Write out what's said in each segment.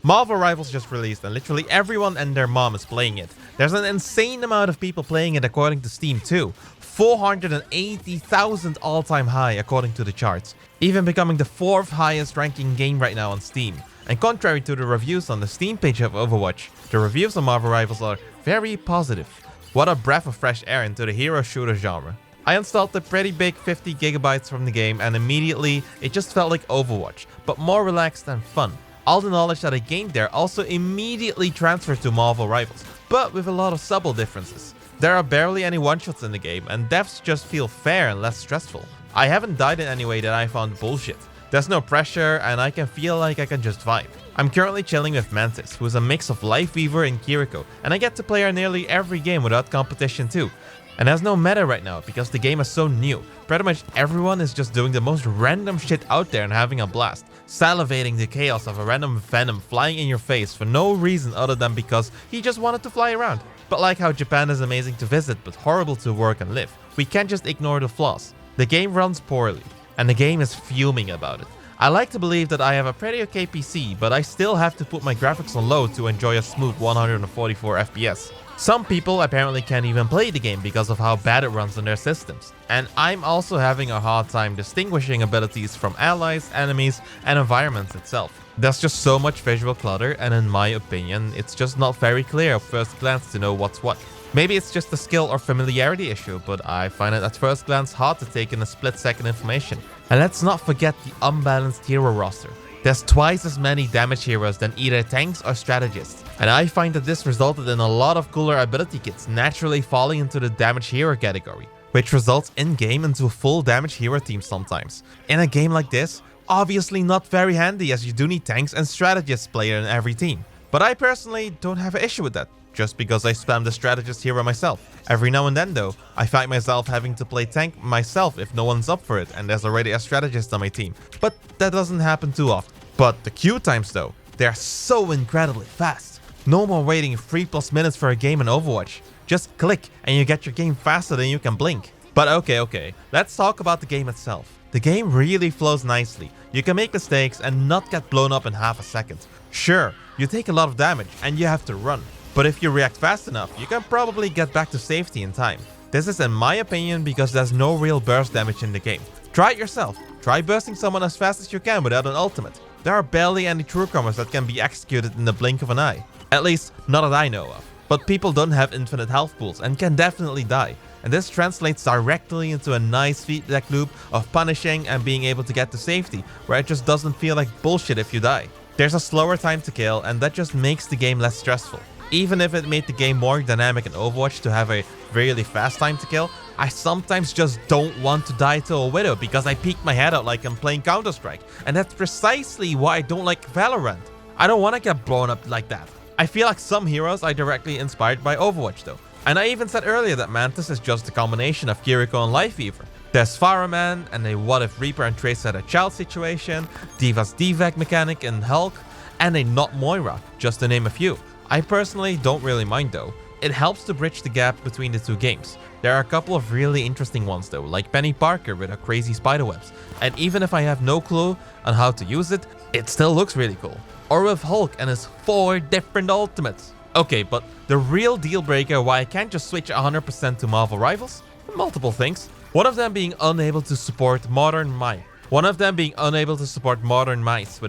Marvel Rivals just released and literally everyone and their mom is playing it. There's an insane amount of people playing it according to Steam too. 480,000 all-time high according to the charts, even becoming the 4th highest ranking game right now on Steam. And contrary to the reviews on the Steam page of Overwatch, the reviews on Marvel Rivals are very positive. What a breath of fresh air into the hero shooter genre. I installed the pretty big 50 gigabytes from the game and immediately it just felt like Overwatch, but more relaxed and fun. All the knowledge that I gained there also immediately transferred to Marvel Rivals, but with a lot of subtle differences. There are barely any one-shots in the game and deaths just feel fair and less stressful. I haven't died in any way that I found bullshit. There's no pressure and I can feel like I can just vibe. I'm currently chilling with Mantis, who is a mix of Lifeweaver and Kiriko, and I get to play her nearly every game without competition too. And there's no meta right now because the game is so new. Pretty much everyone is just doing the most random shit out there and having a blast, salivating the chaos of a random Venom flying in your face for no reason other than because he just wanted to fly around. But like how Japan is amazing to visit but horrible to work and live, we can't just ignore the flaws. The game runs poorly, and the game is fuming about it. I like to believe that I have a pretty okay PC, but I still have to put my graphics on low to enjoy a smooth 144 FPS. Some people apparently can't even play the game because of how bad it runs on their systems. And I'm also having a hard time distinguishing abilities from allies, enemies, and environments itself. There's just so much visual clutter, and in my opinion, it's just not very clear at first glance to know what's what. Maybe it's just a skill or familiarity issue, but I find it at first glance hard to take in a split-second information. And let's not forget the unbalanced hero roster. There's twice as many damage heroes than either tanks or strategists, and I find that this resulted in a lot of cooler ability kits naturally falling into the damage hero category, which results in-game into a full damage hero team sometimes. In a game like this, obviously not very handy as you do need tanks and strategists player in every team. But I personally don't have an issue with that, just because I spam the strategist hero myself. Every now and then though, I find myself having to play tank myself if no one's up for it and there's already a strategist on my team, but that doesn't happen too often. But the queue times though, they're so incredibly fast. No more waiting 3+ minutes for a game in Overwatch. Just click and you get your game faster than you can blink. But okay, let's talk about the game itself. The game really flows nicely. You can make mistakes and not get blown up in half a second. Sure, you take a lot of damage and you have to run. But if you react fast enough, you can probably get back to safety in time. This is in my opinion because there's no real burst damage in the game. Try it yourself. Try bursting someone as fast as you can without an ultimate. There are barely any truecomers that can be executed in the blink of an eye. At least, not that I know of. But people don't have infinite health pools and can definitely die. And this translates directly into a nice feedback loop of punishing and being able to get to safety, where it just doesn't feel like bullshit if you die. There's a slower time to kill and that just makes the game less stressful. Even if it made the game more dynamic in Overwatch to have a really fast time to kill, I sometimes just don't want to die to a Widow because I peek my head out like I'm playing Counter-Strike. And that's precisely why I don't like Valorant. I don't want to get blown up like that. I feel like some heroes are directly inspired by Overwatch though. And I even said earlier that Mantis is just a combination of Kiriko and Lifeweaver. There's Fireman and a what if Reaper and Trace had a child situation, Diva's DVAC mechanic in Hulk, and a not Moira, just to name a few. I personally don't really mind though. It helps to bridge the gap between the two games. There are a couple of really interesting ones though, like Penny Parker with her crazy spiderwebs. And even if I have no clue on how to use it, it still looks really cool. Or with Hulk and his 4 different ultimates. Okay, but the real deal breaker why I can't just switch 100% to Marvel Rivals? Multiple things. One of them being unable to support modern mice. With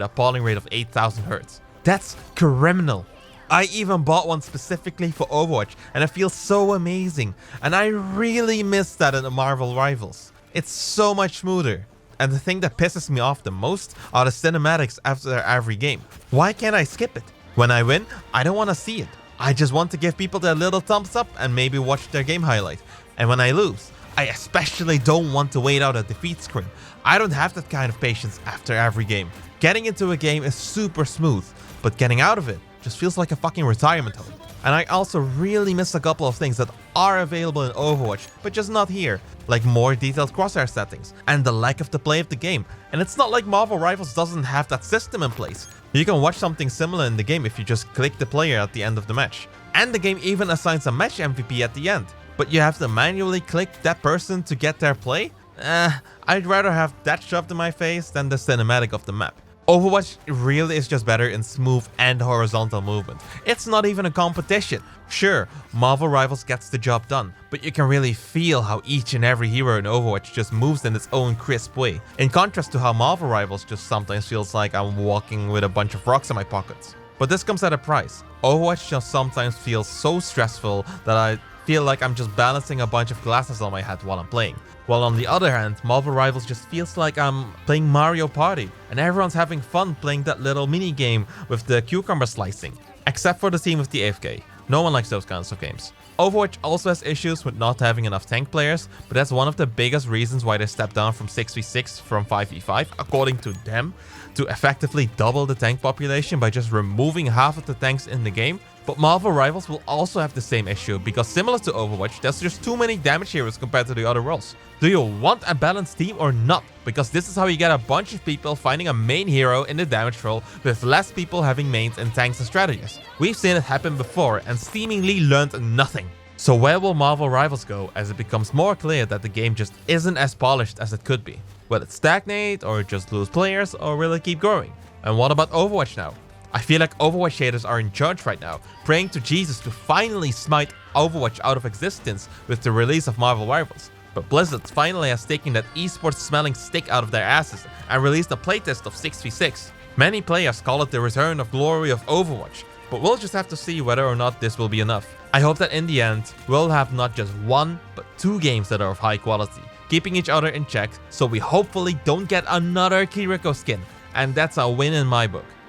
a polling rate of 8000 Hz. That's criminal. I even bought one specifically for Overwatch and it feels so amazing. And I really miss that in the Marvel Rivals. It's so much smoother. And the thing that pisses me off the most are the cinematics after every game. Why can't I skip it? When I win, I don't want to see it. I just want to give people their little thumbs up and maybe watch their game highlight. And when I lose, I especially don't want to wait out a defeat screen. I don't have that kind of patience after every game. Getting into a game is super smooth, but getting out of it just feels like a fucking retirement home. And I also really miss a couple of things that are available in Overwatch, but just not here, like more detailed crosshair settings and the lack of the play of the game. And it's not like Marvel Rivals doesn't have that system in place. You can watch something similar in the game if you just click the player at the end of the match. And the game even assigns a match MVP at the end. But you have to manually click that person to get their play? I'd rather have that shoved in my face than the cinematic of the map. Overwatch really is just better in smooth and horizontal movement. It's not even a competition. Sure, Marvel Rivals gets the job done, but you can really feel how each and every hero in Overwatch just moves in its own crisp way, in contrast to how Marvel Rivals just sometimes feels like I'm walking with a bunch of rocks in my pockets. But this comes at a price. Overwatch just sometimes feels so stressful that I feel like I'm just balancing a bunch of glasses on my head while I'm playing. While on the other hand, Marvel Rivals just feels like I'm playing Mario Party, and everyone's having fun playing that little mini game with the cucumber slicing. Except for the team with the AFK. No one likes those kinds of games. Overwatch also has issues with not having enough tank players, but that's one of the biggest reasons why they stepped down from 6v6 from 5v5, according to them, to effectively double the tank population by just removing half of the tanks in the game. But Marvel Rivals will also have the same issue, because similar to Overwatch, there's just too many damage heroes compared to the other roles. Do you want a balanced team or not? Because this is how you get a bunch of people finding a main hero in the damage role with less people having mains and tanks and strategists. We've seen it happen before and seemingly learned nothing. So where will Marvel Rivals go as it becomes more clear that the game just isn't as polished as it could be? Will it stagnate or just lose players, or will it keep growing? And what about Overwatch now? I feel like Overwatch haters are in charge right now, praying to Jesus to finally smite Overwatch out of existence with the release of Marvel Rivals. But Blizzard finally has taken that esports smelling stick out of their asses and released a playtest of 6v6. Many players call it the return of glory of Overwatch, but we'll just have to see whether or not this will be enough. I hope that in the end, we'll have not just one, but two games that are of high quality, keeping each other in check, so we hopefully don't get another Kiriko skin, and that's a win in my book.